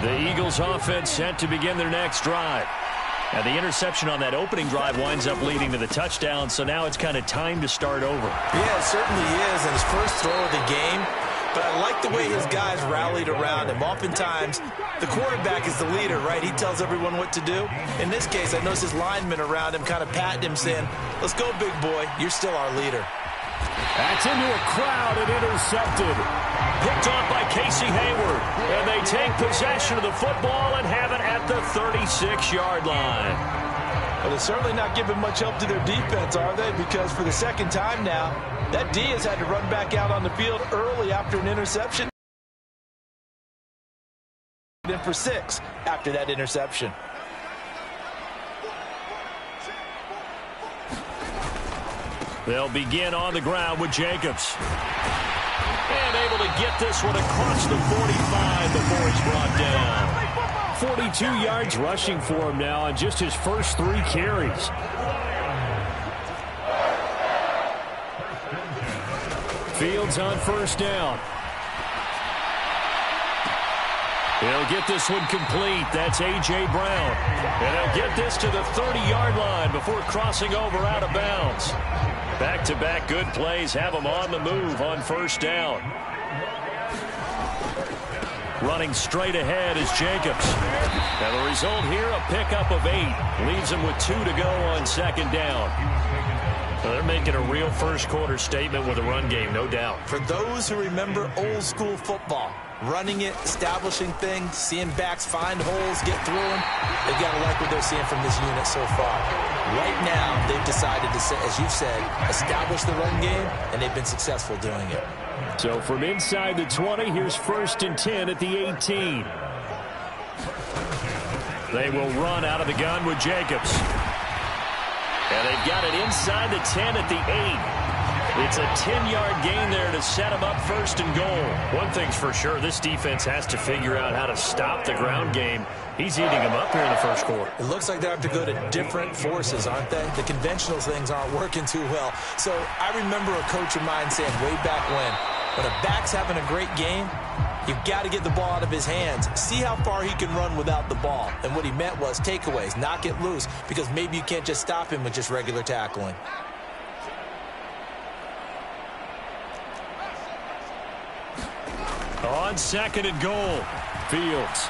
The Eagles offense set to begin their next drive. And the interception on that opening drive winds up leading to the touchdown, so now it's kind of time to start over. Yeah, it certainly is, and his first throw of the game. But I like the way his guys rallied around him. Oftentimes, the quarterback is the leader, right? He tells everyone what to do. In this case, I noticed his linemen around him kind of patting him, saying, let's go, big boy. You're still our leader. That's into a crowd and intercepted. Picked off by Casey Hayward. And they take possession of the football and have it at the 36-yard line. Well, they're certainly not giving much help to their defense, are they? Because for the second time now, that D has had to run back out on the field early after an interception. And for 6 after that interception. They'll begin on the ground with Jacobs. And able to get this one across the 45 before he's brought down. 42 yards rushing for him now on just his first 3 carries. Fields on first down. He'll get this one complete. That's A.J. Brown. And he'll get this to the 30-yard line before crossing over out of bounds. Back-to-back good plays have him on the move on first down. Running straight ahead is Jacobs. And the result here, a pickup of 8. Leaves him with 2 to go on second down. So they're making a real first-quarter statement with a run game, no doubt. For those who remember old-school football, running it, establishing things, seeing backs find holes, get through them, they've got to like what they're seeing from this unit so far. Right now, they've decided to, as you've said, establish the run game, and they've been successful doing it. So from inside the 20, here's 1st and 10 at the 18. They will run out of the gun with Jacobs. And they've got it inside the 10 at the 8. It's a 10-yard gain there to set them up 1st and goal. One thing's for sure, this defense has to figure out how to stop the ground game. He's eating them up here in the first quarter. It looks like they have to go to different forces, aren't they? The conventional things aren't working too well. So I remember a coach of mine saying way back when a back's having a great game, you've got to get the ball out of his hands. See how far he can run without the ball. And what he meant was takeaways, knock it loose, because maybe you can't just stop him with just regular tackling. On 2nd and goal, Fields.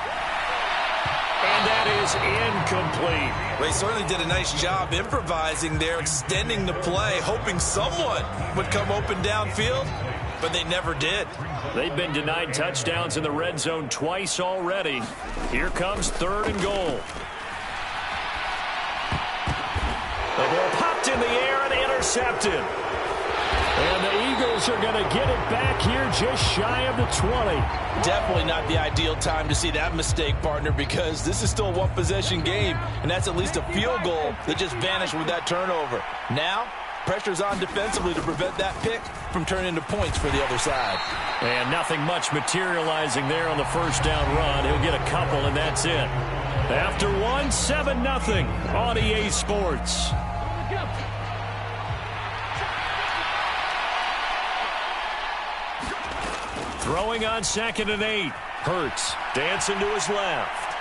And that is incomplete. They certainly did a nice job improvising there, extending the play, hoping someone would come open downfield, but they never did. They've been denied touchdowns in the red zone twice already. Here comes 3rd and goal. The ball popped in the air and intercepted. And the Eagles are going to get it back here just shy of the 20. Definitely not the ideal time to see that mistake, partner, because this is still a one-possession game, and that's at least a field goal that just vanished with that turnover. Now, pressure's on defensively to prevent that pick from turning into points for the other side. And nothing much materializing there on the first down run. He'll get a couple, and that's it. After one, 7-0 on EA Sports. Throwing on 2nd and 8. Hurts dancing to his left.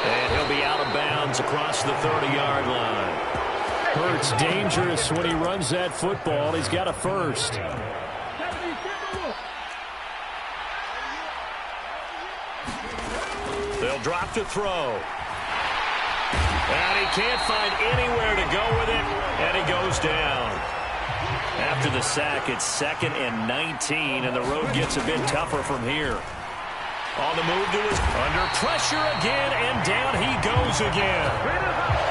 And he'll be out of bounds across the 30-yard line. Hurts dangerous when he runs that football. He's got a first. They'll drop to throw. And he can't find anywhere to go with it. And he goes down. After the sack, it's 2nd and 19, and the road gets a bit tougher from here. On the move to his under pressure again, and down he goes again.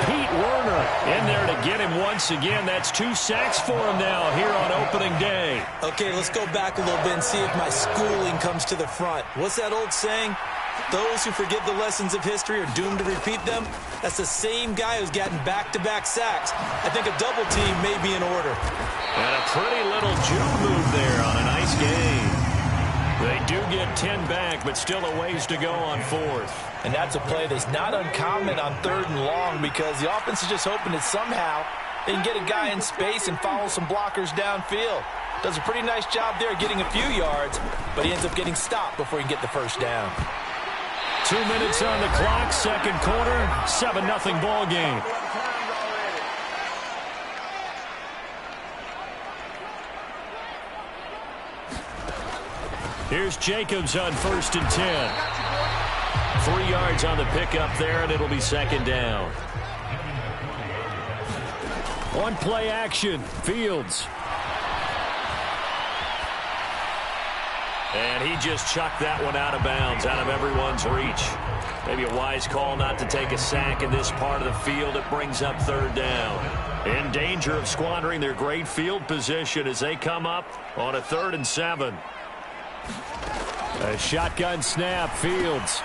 Pete Werner in there to get him once again. That's 2 sacks for him now here on opening day. Okay, let's go back a little bit and see if my schooling comes to the front. What's that old saying? Those who forget the lessons of history are doomed to repeat them. That's the same guy who's gotten back-to-back sacks. I think a double team may be in order. And a pretty little juke move there on a nice game. They do get 10 back, but still a ways to go on 4th. And that's a play that's not uncommon on 3rd and long, because the offense is just hoping that somehow they can get a guy in space and follow some blockers downfield. Does a pretty nice job there getting a few yards, but he ends up getting stopped before he can get the first down. 2 minutes on the clock, second quarter, 7-0 ball game. Here's Jacobs on 1st and 10. 3 yards on the pickup there, and it'll be second down. One play action, Fields. And he just chucked that one out of bounds, out of everyone's reach. Maybe a wise call not to take a sack in this part of the field. It brings up third down. In danger of squandering their great field position as they come up on a 3rd and 7. A shotgun snap, Fields.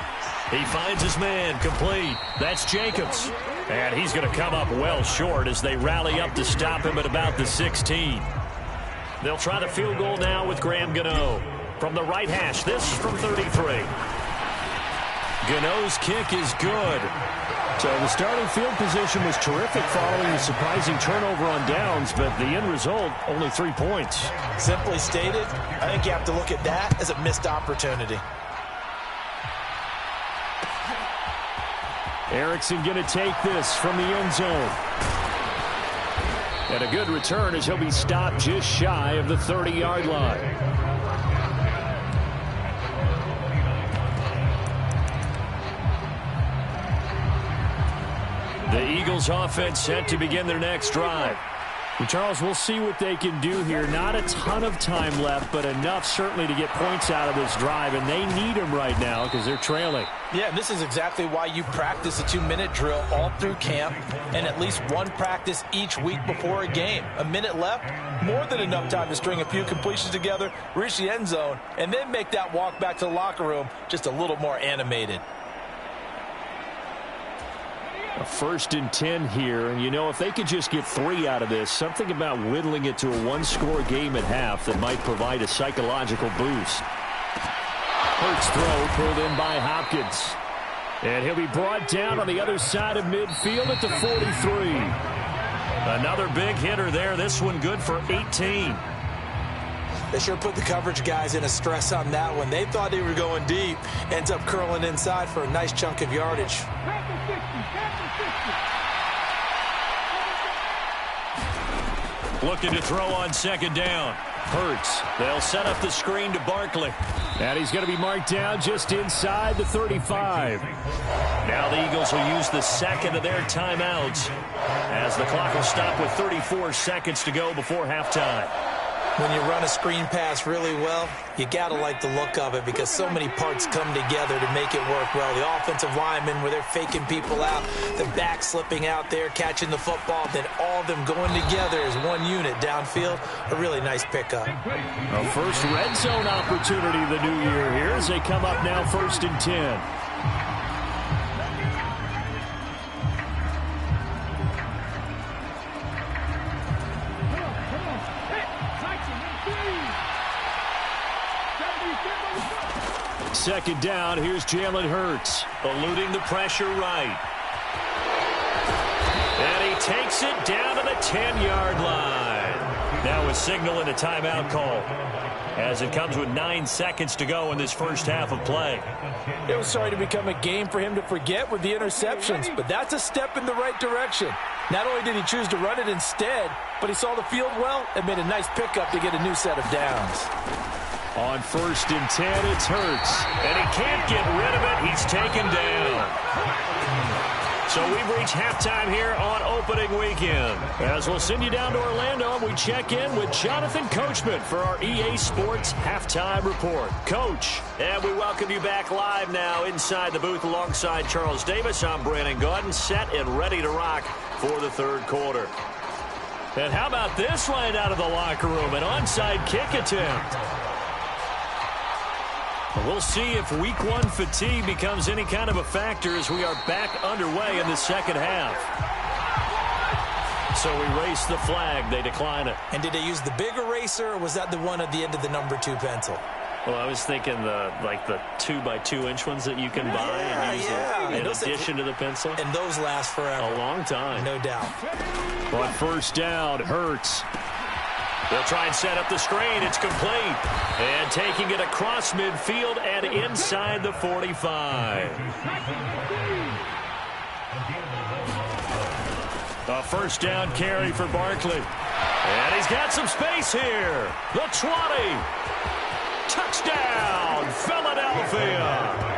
He finds his man, complete. That's Jacobs. And he's going to come up well short as they rally up to stop him at about the 16. They'll try the field goal now with Graham Gano. From the right hash, this from 33. Gano's kick is good. So the starting field position was terrific following a surprising turnover on downs, but the end result, only 3 points. Simply stated, I think you have to look at that as a missed opportunity. Erickson going to take this from the end zone. And a good return as he'll be stopped just shy of the 30-yard line. The Eagles offense set to begin their next drive. And Charles, we'll see what they can do here. Not a ton of time left, but enough certainly to get points out of this drive, and they need them right now because they're trailing. Yeah, and this is exactly why you practice a 2-minute drill all through camp and at least one practice each week before a game. A minute left, more than enough time to string a few completions together, reach the end zone, and then make that walk back to the locker room just a little more animated. A 1st and 10 here, and you know, if they could just get 3 out of this, something about whittling it to a 1-score game at half that might provide a psychological boost. Hurts throw pulled in by Hopkins. And he'll be brought down on the other side of midfield at the 43. Another big hitter there, this one good for 18. They sure put the coverage guys in a stress on that one. They thought they were going deep. Ends up curling inside for a nice chunk of yardage. Looking to throw on 2nd down. Hurts. They'll set up the screen to Barkley. And he's going to be marked down just inside the 35. Now the Eagles will use the second of their timeouts as the clock will stop with 34 seconds to go before halftime. When you run a screen pass really well, you got to like the look of it because so many parts come together to make it work well. The offensive linemen, where they're faking people out, the back slipping out there, catching the football, then all of them going together as one unit downfield. A really nice pickup. A first red zone opportunity the new year here as they come up now 1st and 10. Second down, here's Jalen Hurts, eluding the pressure right. And he takes it down to the 10-yard line. Now a signal and a timeout call as it comes with 9 seconds to go in this first half of play. It was starting to become a game for him to forget with the interceptions, but that's a step in the right direction. Not only did he choose to run it instead, but he saw the field well and made a nice pickup to get a new set of downs. On 1st and 10, it's Hurts. And he can't get rid of it. He's taken down. So we've reached halftime here on opening weekend. As we'll send you down to Orlando, and we check in with Jonathan Coachman for our EA Sports Halftime Report. Coach, and we welcome you back live now inside the booth alongside Charles Davis. I'm Brandon Gaudin, set and ready to rock for the 3rd quarter. And how about this line out of the locker room? An onside kick attempt. We'll see if week 1 fatigue becomes any kind of a factor as we are back underway in the second half. So we race the flag. They decline it. And did they use the big eraser, or was that the one at the end of the number 2 pencil? Well, I was thinking the 2x2-inch ones that you can buy and use in addition to the pencil. And those last forever. A long time. No doubt. On 1st down, Hurts. They'll try and set up the screen. It's complete. And taking it across midfield and inside the 45. A first down carry for Barkley. And he's got some space here. The 20. Touchdown, Philadelphia.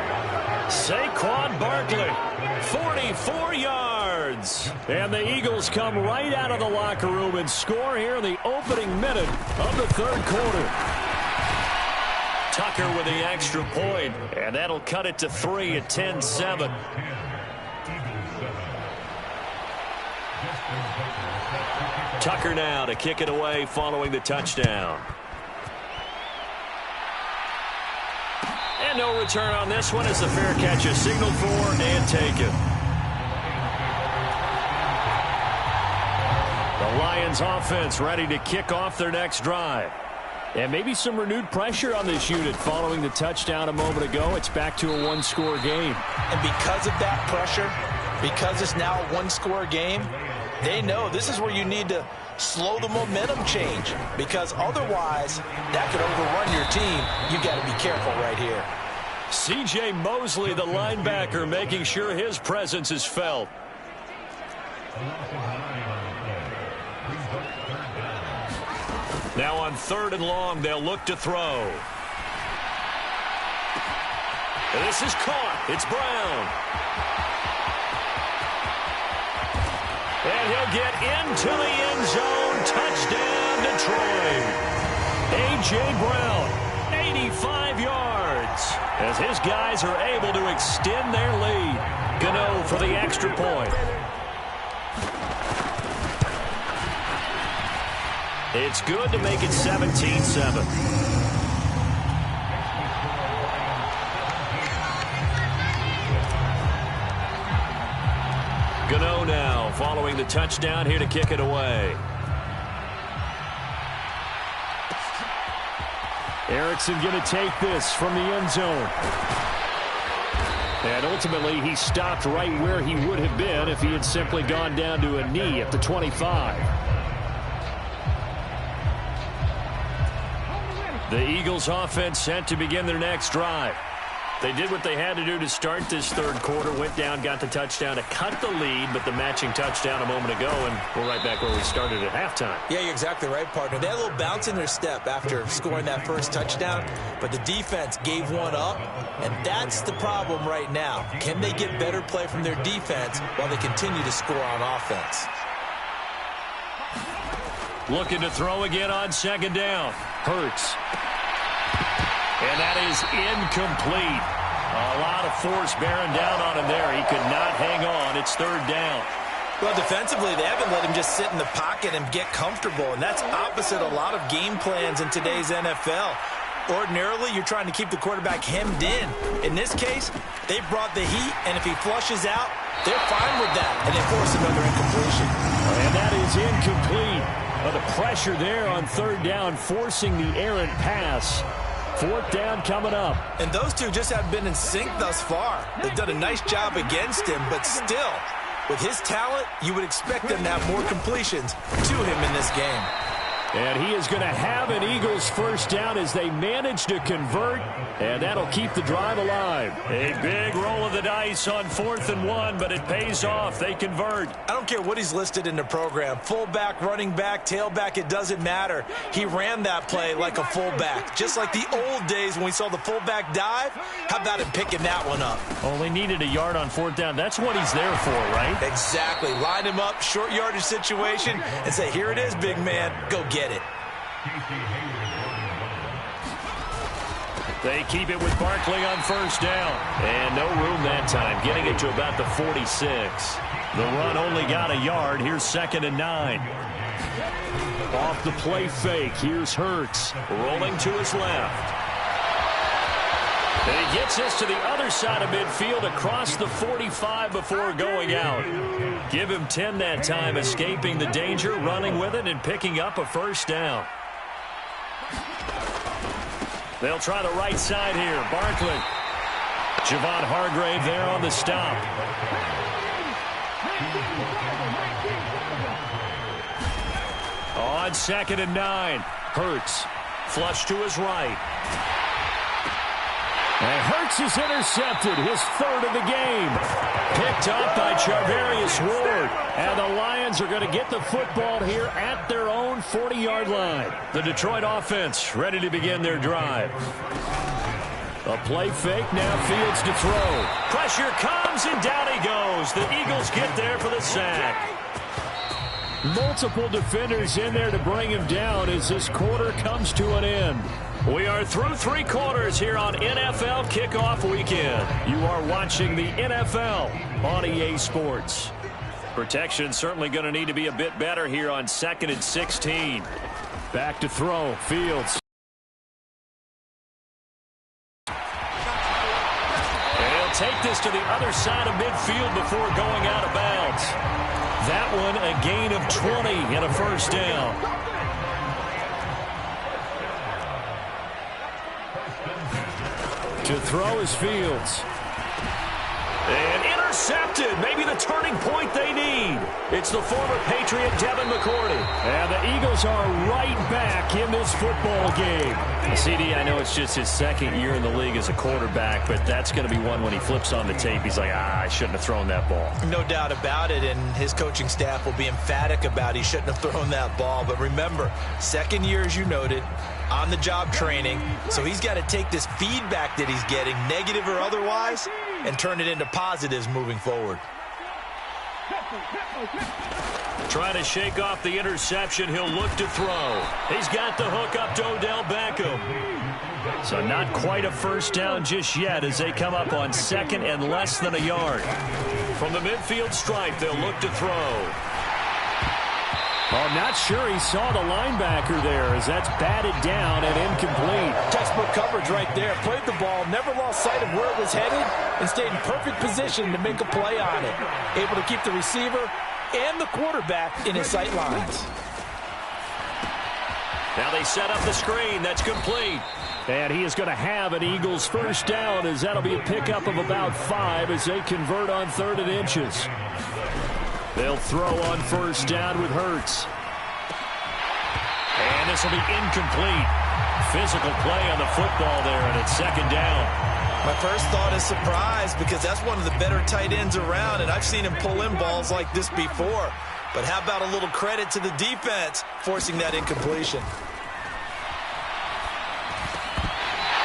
Saquon Barkley, 44 yards. And the Eagles come right out of the locker room and score here in the opening minute of the third quarter. Tucker with the extra point, and that'll cut it to 3 at 10-7. Tucker now to kick it away following the touchdown. And no return on this one as the fair catch is signaled for and taken. The Lions offense ready to kick off their next drive. And maybe some renewed pressure on this unit following the touchdown a moment ago. It's back to a one-score game. And because of that pressure, because it's now a one-score game, they know this is where you need to slow the momentum change, because otherwise that could overrun your team. You've got to be careful right here. C.J. Mosley, the linebacker, making sure his presence is felt. Now on 3rd and long, they'll look to throw. This is caught. It's Brown. And he'll get into the end zone. Touchdown, Detroit. A.J. Brown, 85 yards. As his guys are able to extend their lead. Gano for the extra point. It's good to make it 17-7. Gano now following the touchdown here to kick it away. Erickson going to take this from the end zone. And ultimately he stopped right where he would have been if he had simply gone down to a knee at the 25. The Eagles offense set to begin their next drive. They did what they had to do to start this third quarter, went down, got the touchdown to cut the lead, but the matching touchdown a moment ago, and we're right back where we started at halftime. Yeah, you're exactly right, partner. They had a little bounce in their step after scoring that first touchdown, but the defense gave one up, and that's the problem right now. Can they get better play from their defense while they continue to score on offense? Looking to throw again on 2nd down. Hurts. And that is incomplete. A lot of force bearing down on him there. He could not hang on. It's 3rd down. Well, defensively, they haven't let him just sit in the pocket and get comfortable, and that's opposite a lot of game plans in today's NFL. Ordinarily, you're trying to keep the quarterback hemmed in. In this case, they brought the heat, and if he flushes out, they're fine with that, and they force another incompletion. And that is incomplete. But the pressure there on 3rd down, forcing the errant pass. 4th down coming up. And those two just haven't been in sync thus far. They've done a nice job against him, but still, with his talent, you would expect them to have more completions to him in this game. And he is going to have an Eagles first down as they manage to convert, and that'll keep the drive alive. A big roll of the dice on 4th and 1, but it pays off. They convert. I don't care what he's listed in the program. Fullback, running back, tailback, it doesn't matter. He ran that play like a fullback, just like the old days when we saw the fullback dive. How about him picking that one up? Only needed a yard on 4th down. That's what he's there for, right? Exactly. Line him up, short yardage situation, and say, here it is, big man. Go get it. They keep it with Barkley on 1st down. And no room that time, getting it to about the 46. The run only got a yard. Here's 2nd and 9. Off the play fake. Here's Hurts rolling to his left. And he gets this to the other side of midfield across the 45 before going out. Give him 10 that time, escaping the danger, running with it, and picking up a 1st down. They'll try the right side here. Barkley. Javon Hargrave there on the stop. On 2nd and 9, Hurts. Flush to his right. And Hurts is intercepted, his 3rd of the game. Picked up by Charvarius Ward. And the Lions are going to get the football here at their own 40-yard line. The Detroit offense ready to begin their drive. A play fake, now Fields to throw. Pressure comes, and down he goes. The Eagles get there for the sack. Multiple defenders in there to bring him down as this quarter comes to an end. We are through 3 quarters here on NFL Kickoff Weekend. You are watching the NFL on EA Sports. Protection certainly going to need to be a bit better here on 2nd and 16. Back to throw, Fields. They'll take this to the other side of midfield before going out of bounds. That one a gain of 20 and a first down. To throw is Fields. And intercepted. Maybe the turning point they need. It's the former Patriot Devin McCourty. And the Eagles are right back in this football game. CD, I know it's just his 2nd year in the league as a quarterback, but that's going to be one when he flips on the tape. He's like, I shouldn't have thrown that ball. No doubt about it, and his coaching staff will be emphatic about he shouldn't have thrown that ball. But remember, 2nd year, as you noted, on-the-job training, so he's got to take this feedback that he's getting, negative or otherwise, and turn it into positives moving forward. Trying to shake off the interception. He'll look to throw. He's got the hook up to Odell Beckham. So not quite a first down just yet as they come up on 2nd and less than a yard. From the midfield stripe, they'll look to throw. I'm not sure he saw the linebacker there as that's batted down and incomplete. Textbook coverage right there. Played the ball, never lost sight of where it was headed, and stayed in perfect position to make a play on it. Able to keep the receiver and the quarterback in his sight lines. Now they set up the screen. That's complete. And he is going to have an Eagles first down as that'll be a pickup of about 5 as they convert on 3rd and inches. They'll throw on first down with Hurts. And this will be incomplete. Physical play on the football there, and it's 2nd down. My first thought is surprise because that's one of the better tight ends around, and I've seen him pull in balls like this before. But how about a little credit to the defense forcing that incompletion?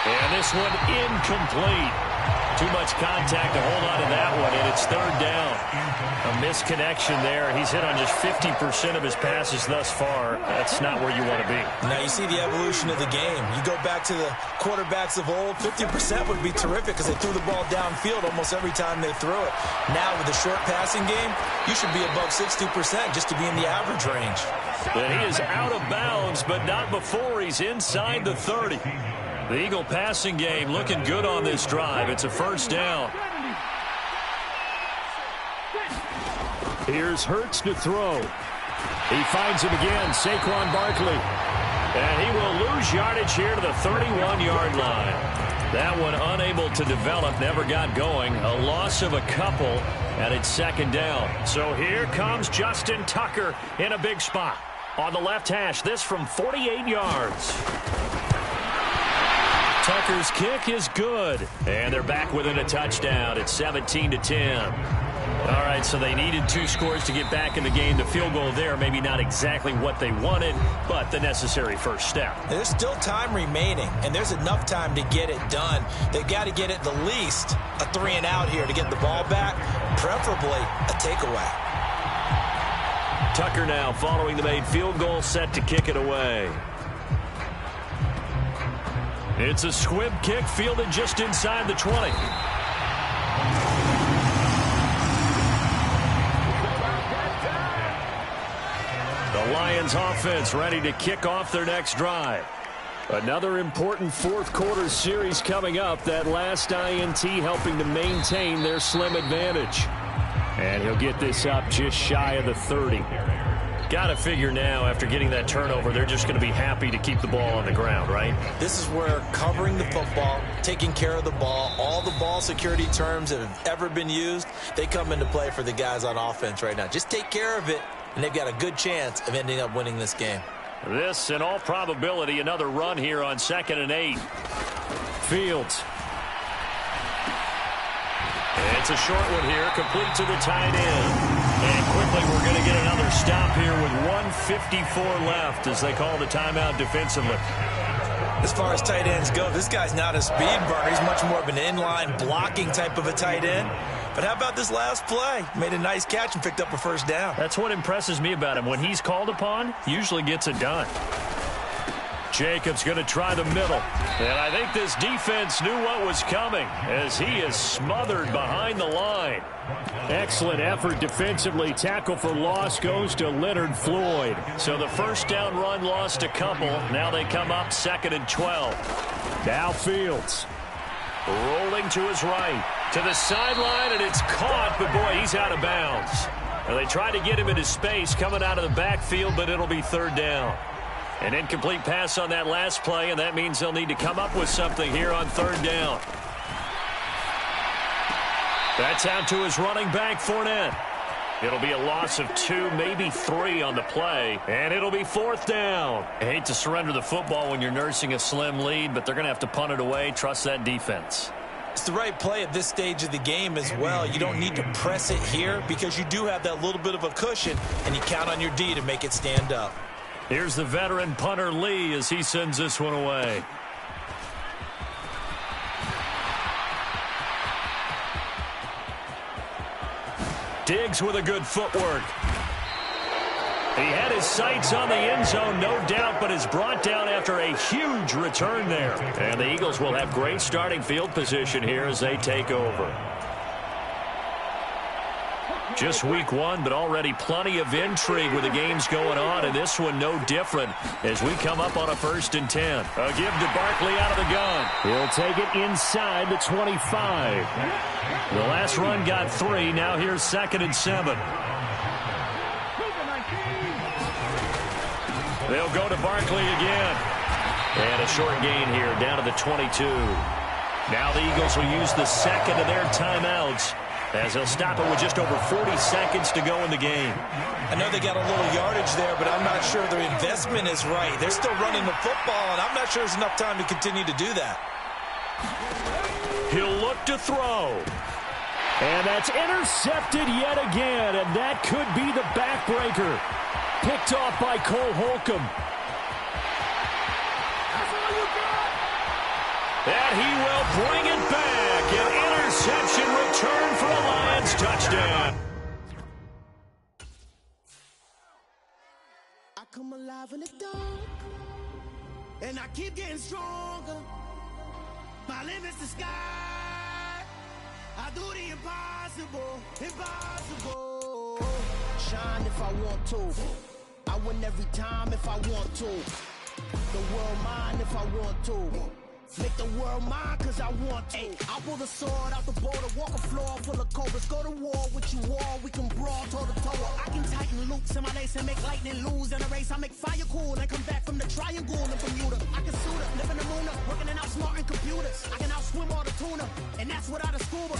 And this one incomplete. Too much contact to hold on to that one, and it's 3rd down. A misconnection there. He's hit on just 50% of his passes thus far. That's not where you want to be. Now you see the evolution of the game. You go back to the quarterbacks of old, 50% would be terrific because they threw the ball downfield almost every time they threw it. Now with the short passing game, you should be above 60% just to be in the average range. And he is out of bounds, but not before he's inside the 30. The Eagle passing game looking good on this drive. It's a first down. Here's Hurts to throw. He finds him again, Saquon Barkley. And he will lose yardage here to the 31-yard line. That one unable to develop, never got going. A loss of a couple, and it's 2nd down. So here comes Justin Tucker in a big spot. On the left hash, this from 48 yards. Tucker's kick is good. And they're back within a touchdown. It's 17-10. All right, so they needed 2 scores to get back in the game. The field goal there, maybe not exactly what they wanted, but the necessary first step. There's still time remaining, and there's enough time to get it done. They've got to get at the least a 3-and-out here to get the ball back, preferably a takeaway. Tucker now following the made field goal, set to kick it away. It's a squib kick fielded just inside the 20. The Lions offense ready to kick off their next drive. Another important fourth quarter series coming up. That last INT helping to maintain their slim advantage. And he'll get this up just shy of the 30. Got to figure now, after getting that turnover, they're just going to be happy to keep the ball on the ground, right? This is where covering the football, taking care of the ball, all the ball security terms that have ever been used, they come into play for the guys on offense right now. Just take care of it, and they've got a good chance of ending up winning this game. This, in all probability, another run here on 2nd and 8. Fields. It's a short one here, complete to the tight end. And quickly we're going to get another stop here with 1:54 left as they call the timeout defensively. As far as tight ends go, this guy's not a speed burner. He's much more of an inline blocking type of a tight end. But how about this last play? Made a nice catch and picked up a first down. That's what impresses me about him. When he's called upon, he usually gets it done. Jacobs going to try the middle. And I think this defense knew what was coming as he is smothered behind the line. Excellent effort defensively. Tackle for loss goes to Leonard Floyd. So the first down run lost a couple. Now they come up 2nd and 12. Now Fields. Rolling to his right. To the sideline, and it's caught, but boy, he's out of bounds. Now they try to get him into space coming out of the backfield, but it'll be 3rd down. An incomplete pass on that last play, and that means they'll need to come up with something here on 3rd down. That's out to his running back, Fournette. It'll be a loss of 2, maybe 3 on the play, and it'll be 4th down. I hate to surrender the football when you're nursing a slim lead, but they're going to have to punt it away. Trust that defense. It's the right play at this stage of the game as well. You don't need to press it here because you do have that little bit of a cushion, and you count on your D to make it stand up. Here's the veteran punter Lee as he sends this one away. Diggs with a good footwork. He had his sights on the end zone, no doubt, but is brought down after a huge return there. And the Eagles will have great starting field position here as they take over. Just week 1, but already plenty of intrigue with the games going on, and this one no different as we come up on a 1st and 10. A give to Barkley out of the gun. He'll take it inside the 25. The last run got 3. Now here's 2nd and 7. They'll go to Barkley again. And a short gain here down to the 22. Now the Eagles will use the 2nd of their timeouts as they'll stop it with just over 40 seconds to go in the game. I know they got a little yardage there, but I'm not sure their investment is right. They're still running the football, and I'm not sure there's enough time to continue to do that. He'll look to throw. And that's intercepted yet again, and that could be the backbreaker. Picked off by Cole Holcomb. And he will bring it back. An interception return for a Lions touchdown. I come alive in the dark, and I keep getting stronger. My limit's the sky. I do the impossible, impossible. Shine if I want to. I win every time if I want to. The world mine if I want to. Make the world mine cause I want to. I pull the sword out the border, walk a floor full of cobras. Go to war with you all, we can brawl toe to toe. I can tighten loops in my lace and make lightning lose. In a race I make fire cool and come back from the triangle in Bermuda. I can suit up, live in the moon up, working and outsmarting computers. I can outswim all the tuna, and that's without a scuba.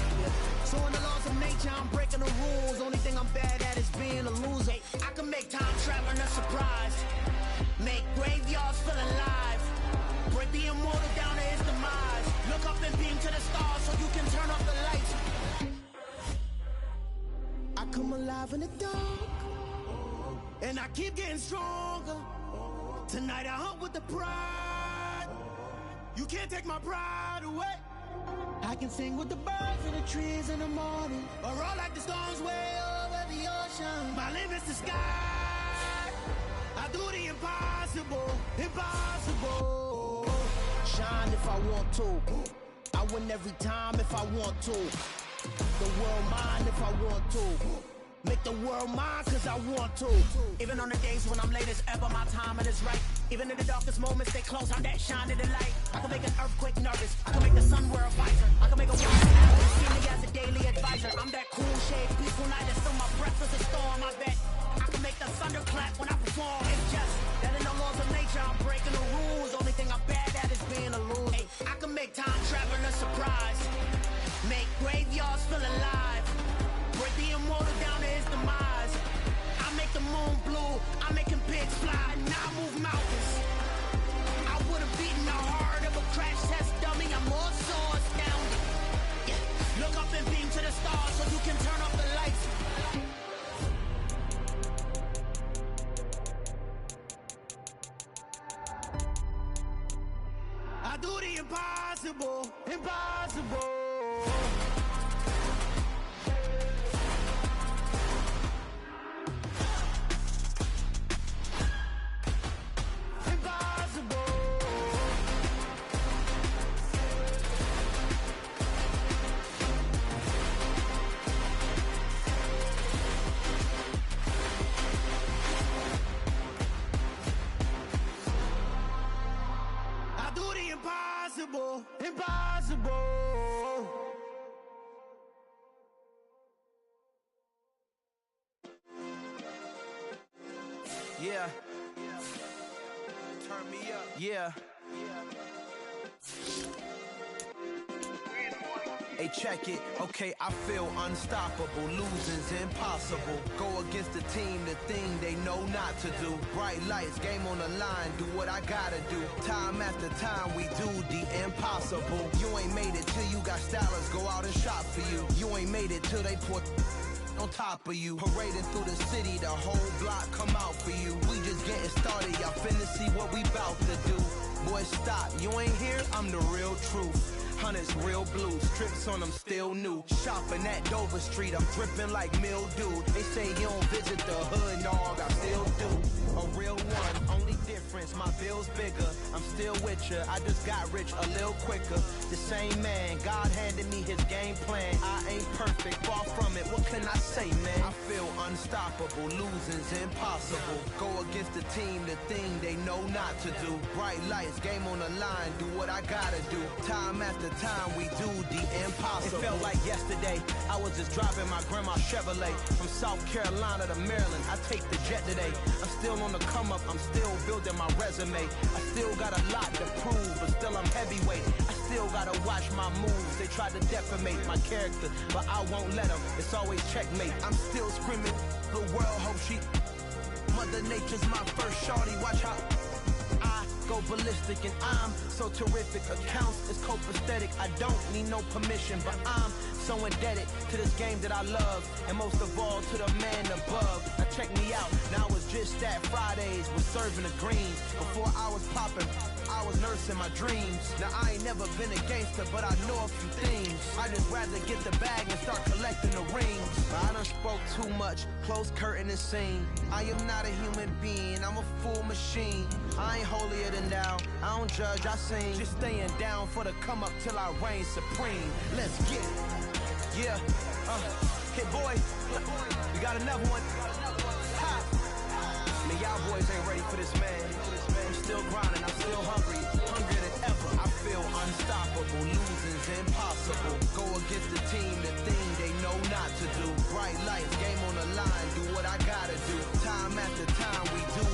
So in the laws of nature I'm breaking the rules. Only thing I'm bad at is being a loser. I can make time traveling a surprise, make graveyards feel alive. Break the immortal down to his demise. Look up and beam to the stars so you can turn off the lights. I come alive in the dark, and I keep getting stronger. Tonight I hunt with the pride. You can't take my pride away. I can sing with the birds and the trees in the morning, or roll like the storms way over the ocean. My limit's the sky. I do the impossible, impossible. Shine if I want to. I win every time if I want to. The world mine if I want to. Make the world mine cause I want to. Even on the days when I'm late as ever, my timing is right. Even in the darkest moments, stay close, I'm that shine in the light. I can make an earthquake nervous, I can make the sun wear a visor. I can make a wise athlete see me as a daily advisor. I'm that cool shade, peaceful night, and still my breath is a storm, I bet. I can make the thunder clap when I perform. It's just that in the laws of nature, I'm breaking the rules. Only thing I'm bad at is being a loser. I can make time traveling a surprise, make graveyards feel alive. Break the immortal down to his demise. I make the moon crash test dummy, I'm more so astounded. Yeah. Look up and beam to the stars so you can turn off the lights. I do the impossible, impossible. Impossible, impossible. Yeah. Turn me up. Yeah. Hey, check it. Okay, I feel unstoppable. Losing's impossible. Go against the team, the thing they know not to do. Bright lights, game on the line, do what I gotta do. Time after time, we do the impossible. You ain't made it till you got stylists go out and shop for you. You ain't made it till they put on top of you. Parading through the city, the whole block come out for you. We just getting started, y'all finna see what we bout to do. Boy, stop, you ain't here, I'm the real truth. Hundreds real blue, strips on them still new. Shopping at Dover Street, I'm dripping like mildew. They say you don't visit the hood, dog, I still do. A real one, only difference, my bill's bigger. I'm still with ya, I just got rich a little quicker. The same man, God handed me his game plan. I ain't perfect, far from it, what can I say, man? I feel unstoppable, losing's impossible. Go against the team, the thing they know not to do. Bright lights, game on the line, do what I gotta do. Time after time, we do the impossible. It felt like yesterday, I was just driving my grandma's Chevrolet. From South Carolina to Maryland, I take the jet today. I'm still on the come up, I'm still building my resume. I still got a lot to prove, but still I'm heavyweight. I still gotta watch my moves. They try to defamate my character, but I won't let them. It's always checkmate. I'm still screaming, the world hope she. Mother Nature's my first shorty, watch how I go ballistic, and I'm so terrific. Accounts is copacetic. I don't need no permission, but I'm so indebted to this game that I love, and most of all to the man above. Now check me out, now it's just that Fridays was serving the greens. Before I was popping, I was nursing my dreams. Now I ain't never been a gangster, but I know a few things. I just rather get the bag and start collecting the rings. I done spoke too much, close curtain and scene. I am not a human being, I'm a full machine. I ain't holier than thou, I don't judge, I sing. Just staying down for the come up till I reign supreme. Let's get it. Yeah, hey boy, we got another one. Ha! Man, y'all boys ain't ready for this, man. I'm still grinding, I'm still hungry, hungrier than ever. I feel unstoppable, losing's impossible. Go against the team, the thing they know not to do. Bright lights, game on the line, do what I gotta do. Time after time, we do